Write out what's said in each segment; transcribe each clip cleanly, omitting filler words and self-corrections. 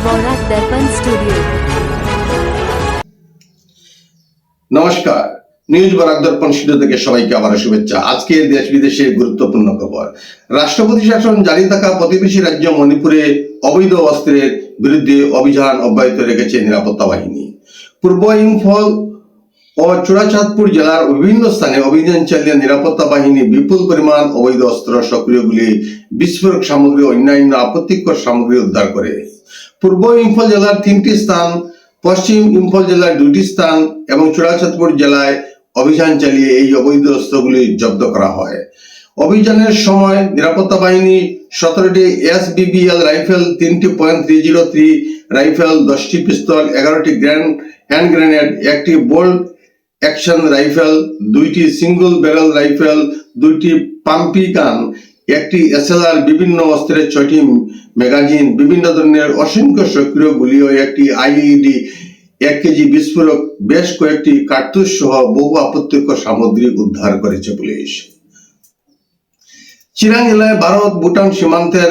বরাক দর্পণ studio. নমস্কার, news Barak দর্পণ studio থেকে সবাইকে আবার শুভেচ্ছা। আজকে দেশ বিদেশের গুরুত্বপূর্ণ খবর। রাষ্ট্রপতি শাসন জারি থাকা প্রতিবেশী রাজ্য মণিপুরে অবৈধ অস্ত্রের বিরুদ্ধে অভিযান অব্যাহত রেখেছে নিরাপত্তা বাহিনী। পূর্ব ইম্ফল ও চূড়াচাঁদপুর জেলার বিভিন্ন স্থানে অভিযান চালিয়ে নিরাপত্তা বাহিনী বিপুল পরিমাণ অবৈধ অস্ত্র, সক্রিয় গুলি, বিস্ফোরক সামগ্রী ও অন্যান্য আপত্তিকর সামগ্রী উদ্ধার করে। পূর্ব ইম্ফল জেলার 3টি স্থান, পশ্চিম ইম্ফল জেলার 2টি স্থান এবং চূড়াচাঁদপুর জেলায় অভিযান চালিয়ে এই অবৈধ অস্ত্রগুলি জব্দ করা হয়। অভিযানের সময় নিরাপত্তা বাহিনী 17টি SBBL রাইফেল, 3টি .303 রাইফেল, 10টি পিস্তল, 11টি হ্যান্ড গ্রেনেড, 1টি বোল্ট অ্যাকশন রাইফেল, 2টি সিঙ্গল ব্যারেল রাইফেল, 2টি পাম্পি গান, 1টি SLR, বিভিন্ন অস্ত্রের 6টি ম্যাগাজিন, বিভিন্ন ধরনের অসংখ্য সক্রিয় গুলি ও 1টি IED, 1 কেজি বিস্ফোরক, বেশ কয়েকটি কার্তুজ সহ বহু আপত্তিকর সামগ্রী উদ্ধার করেছে পুলিশ। চিরাং জেলায় ভারত ভুটান সীমান্তের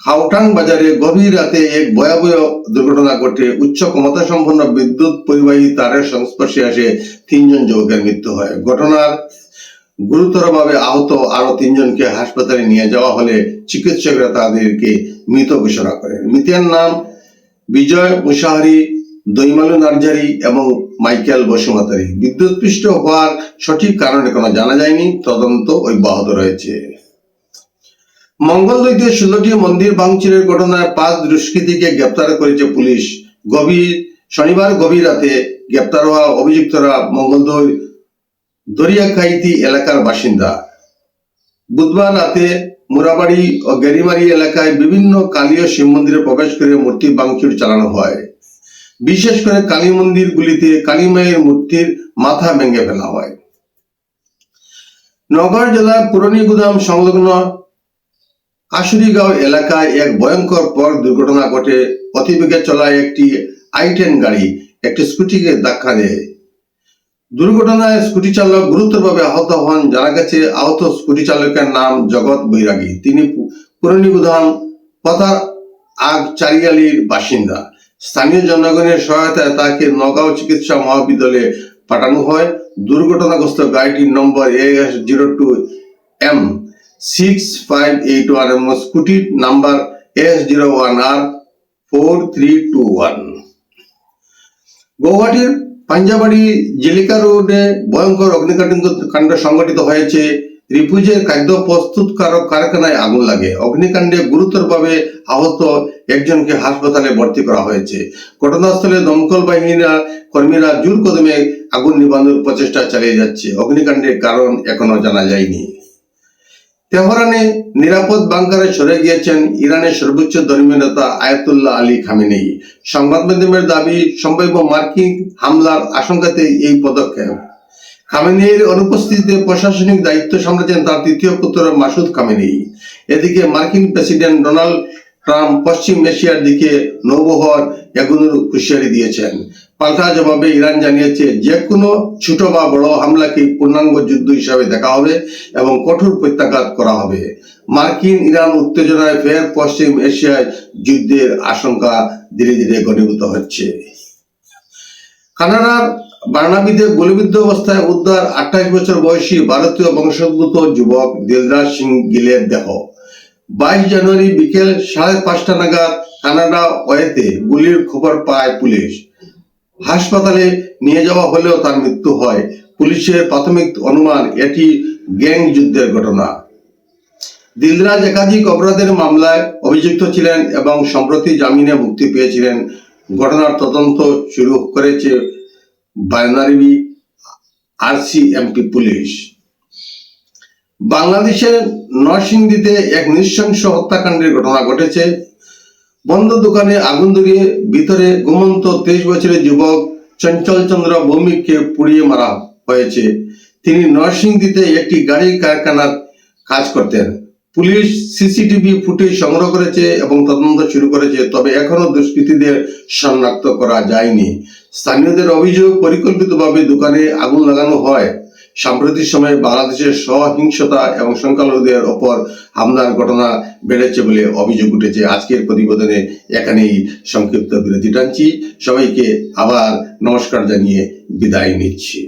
খাওটাং বাজারে গভীর রাতে এক ভয়াবহ দুর্ঘটনা ঘটে। উচ্চ ক্ষমতা সম্পন্ন বিদ্যুৎ পরিবাহী তারের সংস্পর্শে আসে 3 জন যুবকের মৃত্যু হয়। ঘটনার গুরুতরভাবে আহত আরো 3 জনকে হাসপাতালে নিয়ে যাওয়া হলে চিকিৎসকরা তাদেরকে মৃত ঘোষণা করেন। মৃতের নাম বিজয় মুশাহারি, দৈমালু নার্জারি এবং মাইকেল বসুমাতারি। বিদ্যুৎপৃষ্ট হওয়ার সঠিক কারণ এখনো জানা যায়নি, তদন্ত অব্যাহত রয়েছে। মঙ্গলদৈতে 16টি মন্দির ভাঙচুরের ঘটনায় 5 দুষ্কৃতীকে গ্রেপ্তার করেছে পুলিশ। শনিবার গভীর রাতে গ্রেপ্তার হওয়া অভিযুক্তরা মঙ্গলদৈ দরিয়াখাইতি এলাকার বাসিন্দা। বুধবার রাতে মুরাবাড়ি ও গেরিমারি এলাকায় বিভিন্ন কালী ও শিব মন্দিরে প্রবেশ করে মূর্তি ভাঙচুর চালানো হয়। বিশেষ করে কালী মন্দিরগুলিতে কালী মায়ের মূর্তির মাথা ভেঙে ফেলা হয়। নগর জেলার পুরনী গুদাম সংলগ্ন কাশুরিগাঁও এলাকায় এক ভয়ঙ্কর পথ দুর্ঘটনা ঘটে। অতিবেগে চলা একটি i10 গাড়ি একটি স্কুটিকে ধাক্কা দেয়। দুর্ঘটনায় স্কুটি চালক গুরুতরভাবে আহত হন। জানা গেছে, আহত স্কুটি চালকের নাম জগৎ বৈরাগী। তিনি পুরনী গুদাম পথার আগ চারিয়ালির বাসিন্দা। স্থানীয় জনগণের সহায়তায় তাকে নগাঁও চিকিৎসা মহাবিদ্যালয়ে পাঠানো হয়। দুর্ঘটনাগ্রস্ত গাড়িটির নম্বর AS02M6581 এবং স্কুটির নাম্বার S01R4321। গৌহাটির পাঞ্জাবাড়ি জেলিকা রোডে ভয়ঙ্কর অগ্নিকাণ্ড সংঘটিত হয়েছে। রিপুজের খাদ্য প্রস্তুতকারক কারখানায় আগুন লাগে। অগ্নিকাণ্ডে গুরুতরভাবে আহত একজনকে হাসপাতালে ভর্তি করা হয়েছে। ঘটনাস্থলে দমকল বাহিনীর কর্মীরা জোর কদমে আগুন নিভানোর প্রচেষ্টা চালিয়ে যাচ্ছে। অগ্নিকাণ্ডের কারণ এখনো জানা যায়নি। তেহরানে নিরাপদ বাংকারে সরে গিয়েছেন ইরানের সর্বোচ্চ ধর্মীয় নেতা আয়াতুল্লাহ আলী খামেনেই। সংবাদ মাধ্যমের দাবি, সম্ভাব্য মার্কিন হামলার আশঙ্কাতে এই পদক্ষেপ। খামেনেইর অনুপস্থিতিতে প্রশাসনিক দায়িত্ব সামলাচ্ছেন তার 3য় পুত্র মাসুদ খামেনেই। এদিকে মার্কিন প্রেসিডেন্ট ডোনাল্ড ট্রাম্প পশ্চিম এশিয়ার দিকে নৌবহর এগোনোর হুঁশিয়ারি দিয়েছেন। পাল্টা জবাবে ইরান জানিয়েছে, যে কোনো ছোট বা বড় হামলাকে পূর্ণাঙ্গ যুদ্ধ হিসাবে দেখা হবে এবং কঠোর প্রত্যাঘাত করা হবে। মার্কিন ইরান উত্তেজনায় ফের পশ্চিম এশিয়ায় যুদ্ধের আশঙ্কা ধীরে ধীরে ঘনীভূত হচ্ছে। কানাডার বার্নাবিতে গুলিবিদ্ধ অবস্থায় উদ্ধার 28 বছর বয়সী ভারতীয় বংশোদ্ভূত যুবক দিলরাজ সিং গিলের দেহ। 22 জানুয়ারি বিকেল 5:30 নাগাদ কানাডা ওয়েতে গুলির খবর পায় পুলিশ। হাসপাতালে নিয়ে যাওয়া হলেও তার মৃত্যু হয়। পুলিশের প্রাথমিক অনুমান এটি গ্যাং যুদ্ধের ঘটনা। দিলরাজ একাধিক অপরাধের মামলায় অভিযুক্ত ছিলেন এবং সম্প্রতি জামিনে মুক্তি পেয়েছিলেন। ঘটনার তদন্ত শুরু করেছে বার্নাবি RCMP পুলিশ। বাংলাদেশের নরসিংদীতে এক নৃশংস হত্যাকাণ্ডের ঘটনা ঘটেছে। বন্ধ দোকানে আগুন ধরিয়ে ভিতরে ঘুমন্ত 23 বছরের যুবক চঞ্চল চন্দ্র ভৌমিককে পুড়িয়ে মারা হয়েছে। তিনি নরসিংদীতে একটি গাড়ির কারখানার কাজ করতেন। পুলিশ সিসিটিভি ফুটেজ সংগ্রহ করেছে এবং তদন্ত শুরু করেছে, তবে এখনো দুষ্কৃতীদের শনাক্ত করা যায়নি। স্থানীয়দের অভিযোগ, পরিকল্পিতভাবে দোকানে আগুন লাগানো হয়। সাম্প্রতিক সময়ে বাংলাদেশের সহিংসতা এবং সংখ্যালঘুদের ওপর হামলার ঘটনা বেড়েছে বলে অভিযোগ উঠেছে। আজকের প্রতিবেদনে এখানেই সংক্ষিপ্ত বিরতি টানছি। সবাইকে আবার নমস্কার জানিয়ে বিদায় নিচ্ছি।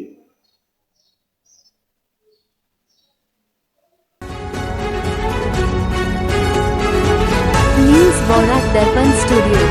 न्यूज़ बराक दर्पण स्टूडियो।